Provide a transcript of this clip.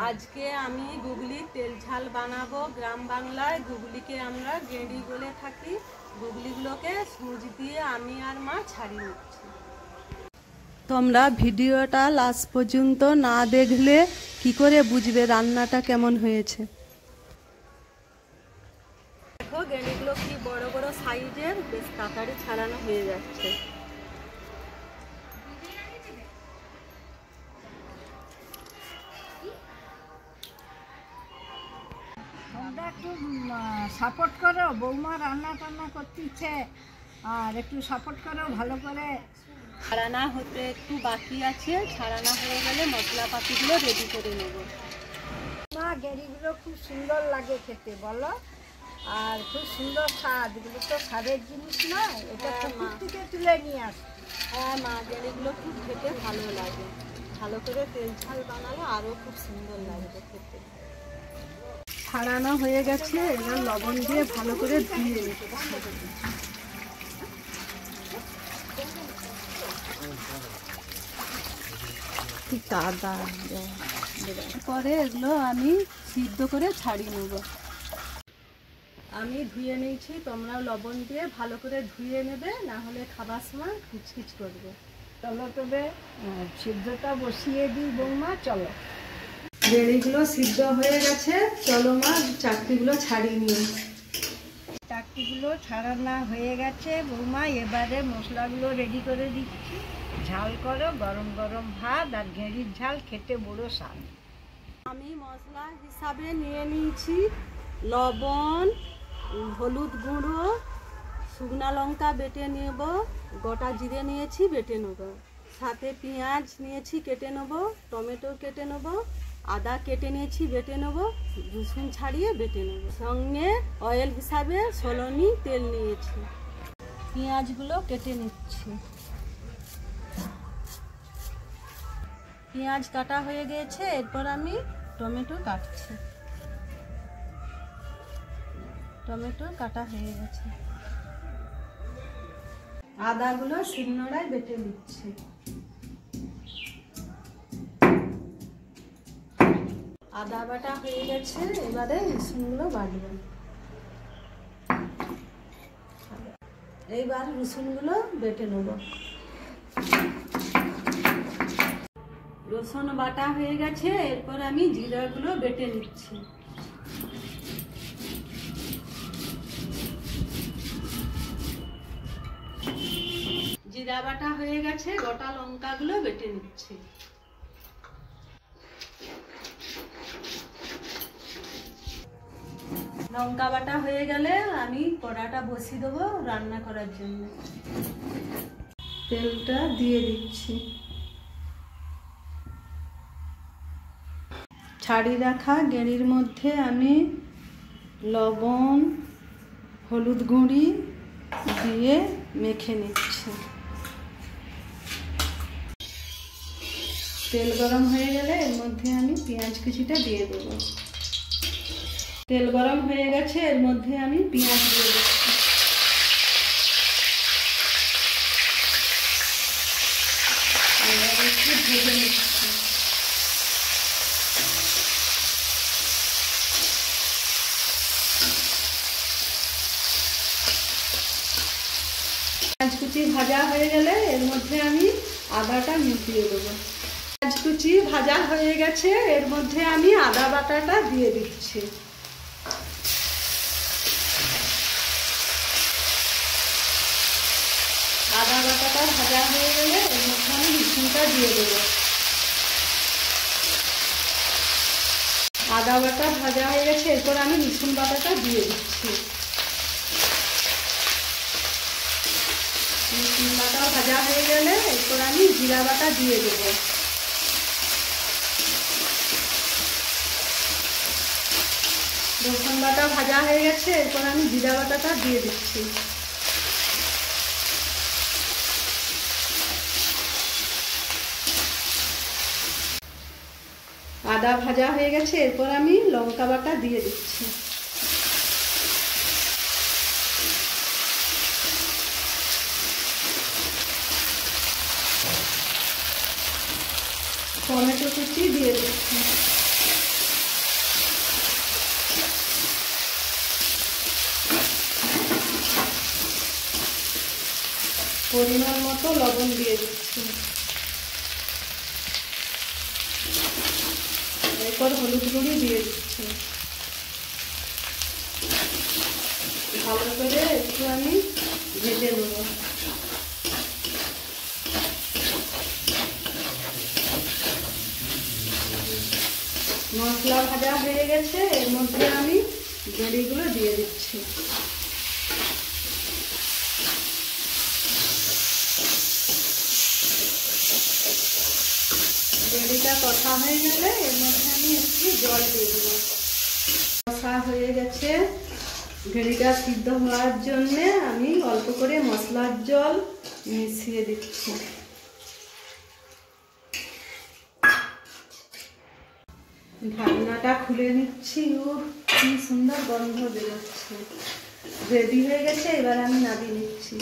আজকে আমি গুগলি তেল ঝাল বানাবো। গ্রাম বাংলায় গুগলিকে আমরা গেঁড়ি বলে থাকি। গুগলিগুলোকে সুজি দিয়ে আমি আর মা ছাড়িয়ে নিচ্ছি। তোমরা ভিডিওটা লাস্ট পর্যন্ত না দেখলে কি করে বুঝবে রান্নাটা কেমন হয়েছে। দেখো গেঁড়িগুলো কি বড় বড় সাইজের, বেশ তাড়াতাড়ি ছাড়ানো হয়ে যাচ্ছে। একটু সাপোর্ট করো, বৌমা রান্না টান্না করতে ইচ্ছে, আর একটু সাপোর্ট করো ভালো করে। ছাড়ানা হতে একটু বাকি আছে, ছাড়ানা হয়ে গেলে মশলাপাতিগুলো রেডি করে নেব। মা গেঁড়িগুলো খুব সুন্দর লাগে খেতে, বলো, আর খুব সুন্দর স্বাদ। এগুলো তো স্বাদের জিনিস নয়, এটা পুকুর থেকে তুলে নিয়ে আসে। হ্যাঁ মা, গেঁড়িগুলো খুব খেতে ভালো লাগে। ভালো করে তেল ঝাল বানালে আরও খুব সুন্দর লাগবে খেতে। ছাড়ানো হয়ে গেছে, এবার লবণ দিয়ে ভালো করে ধুয়ে নিতে হবে। পরে এগুলো আমি সিদ্ধ করে ছাড়িয়ে নেব। আমি ধুয়ে নিয়েছি, তোমরাও লবণ দিয়ে ভালো করে ধুয়ে নেবে, না হলে খাবার সময় খিচখিচ করবে। চলো তবে সিদ্ধটা বসিয়ে দিই বৌমা, চলো। গেঁড়িগুলো সিদ্ধ হয়ে গেছে, চলো মা চাকরিগুলো ছাড়িয়ে নিই। চাকরিগুলো ছাড়ানো হয়ে গেছে বৌমা, এবারে মশলাগুলো রেডি করে দিচ্ছি। ঝাল করো, গরম গরম ভাত আর গেঁড়ির ঝাল খেতে বড় স্বাদ। আমি মশলা হিসাবে নিয়ে নিয়েছি লবণ, হলুদ গুঁড়ো, শুকনা লঙ্কা বেটে নেব, গোটা জিরে নিয়েছি বেটে নেব, সাথে পেঁয়াজ নিয়েছি কেটে নেব, টমেটো কেটে নেব, আদা কেটে নিয়েছি বেটে নেব, রসুন ছাড়িয়ে বেটে নেব, সঙ্গে অয়েল হিসাবে সলনি তেল নিয়েছি। পেঁয়াজগুলো কেটে নিচ্ছি। পেঁয়াজ কাটা হয়ে গেছে, এরপর আমি টমেটো কাটছি। টমেটো কাটা হয়ে গেছে। আদাগুলো শিলনোড়ায় বেটে নিচ্ছি। আদা বাটা হয়ে গেছে, এবারে রসুনগুলো বাটবো। এইবার রসুনগুলো বেটে নেব। রসুন বাটা হয়ে গেছে, এরপর আমি জিরাগুলো বেটে নিচ্ছি। জিরা বাটা হয়ে গেছে, গোটা লঙ্কাগুলো বেটে নিচ্ছি। লঙ্কা বাটা হয়ে গেলে আমি কড়াটা বসিয়ে দেবো রান্না করার জন্য। তেলটা দিয়ে দিচ্ছি। ছাড়িয়ে রাখা গেঁড়ির মধ্যে আমি লবণ, হলুদ গুঁড়ি দিয়ে মেখে নিচ্ছি। তেল গরম হয়ে গেলে এর মধ্যে আমি পেঁয়াজ কুচিটা দিয়ে দেবো। তেল গরম হয়ে গেছে, এর মধ্যে আমি পেঁয়াজ দিয়ে দিচ্ছি। এবার একটু ভেজে নিচ্ছি। পেঁয়াজ কুচি ভাজা হয়ে গেলে এর মধ্যে আমি আদাটা মিশিয়ে দেবো। পেঁয়াজ কুচি ভাজা হয়ে গেছে, এর মধ্যে আমি আদা বাটাটা দিয়ে দিচ্ছি। আদা বাটাটা ভাজা হয়ে গেলে এর মধ্যে আমি রসুনটা দিয়ে দেবো। আদা বাটা ভাজা হয়ে গেছে, এরপর আমি রসুন বাটাটা দিয়ে দিচ্ছি। রসুন বাটা ভাজা হয়ে গেলে এরপর আমি জিরা বাটা দিয়ে দেবো। রসুন বাটা ভাজা হয়ে গেছে, এরপর আমি জিরা বাটাটা দিয়ে দিচ্ছি। আদা ভাজা হয়ে গেছে, এরপর আমি লঙ্কা বাটা দিয়ে দিচ্ছি। টমেটো কুচি দিয়ে দিচ্ছি। পরিমাণ মতো লবণ দিয়ে দিচ্ছি। এরপর হলুদ গুঁড়ি দিয়ে দিচ্ছি। ভালো করে একটু আমি ভেজে নেব। মশলা ভাজা হয়ে গেছে, এর মধ্যে আমি গেঁড়িগুলো দিয়ে দিচ্ছি। গেঁড়িটা কষা হয়ে গেলে এর মধ্যে আমি একটু জল দিয়ে দেবো। কষা হয়ে গেছে, গেঁড়িটা সিদ্ধ হওয়ার জন্যে আমি অল্প করে মশলার জল মিশিয়ে দিচ্ছি। ঢাকনাটা খুলে নিচ্ছি। কি সুন্দর গন্ধ বেরোচ্ছে। রেডি হয়ে গেছে, এবার আমি নামিয়ে নিচ্ছি।